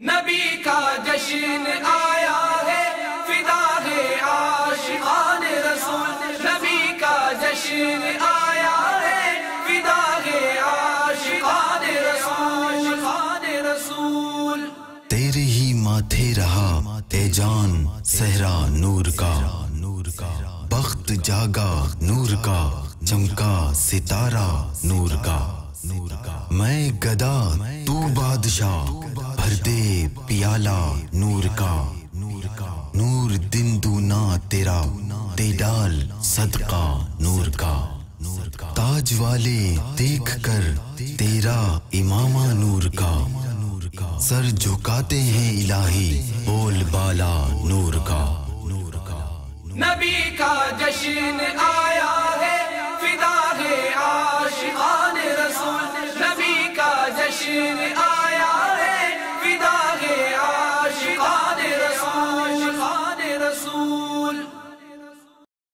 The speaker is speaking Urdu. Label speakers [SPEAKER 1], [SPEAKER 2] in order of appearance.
[SPEAKER 1] نبی کا جشن آیا ہے، فدا ہے عاشقان رسول. نبی کا جشن آیا ہے، فدا ہے عاشقان رسول.
[SPEAKER 2] تیرے ہی ماتھے رہا اے جان صحرا نور کا، بخت جاگا نور کا، چمکا ستارہ نور کا. میں گدا تو بادشاہ، بھر دے پیالہ نور کا. نور دن دونا تیرا، دے ڈال صدقہ نور کا. تاج والے دیکھ کر تیرا امامہ نور کا، سر جھکاتے ہیں الہی بول بالا نور کا.
[SPEAKER 1] نبی کا جشن آیا ہے، فدا ہے عاشقان رسول. نبی کا جشن آیا ہے، فدا ہے عاشقان رسول.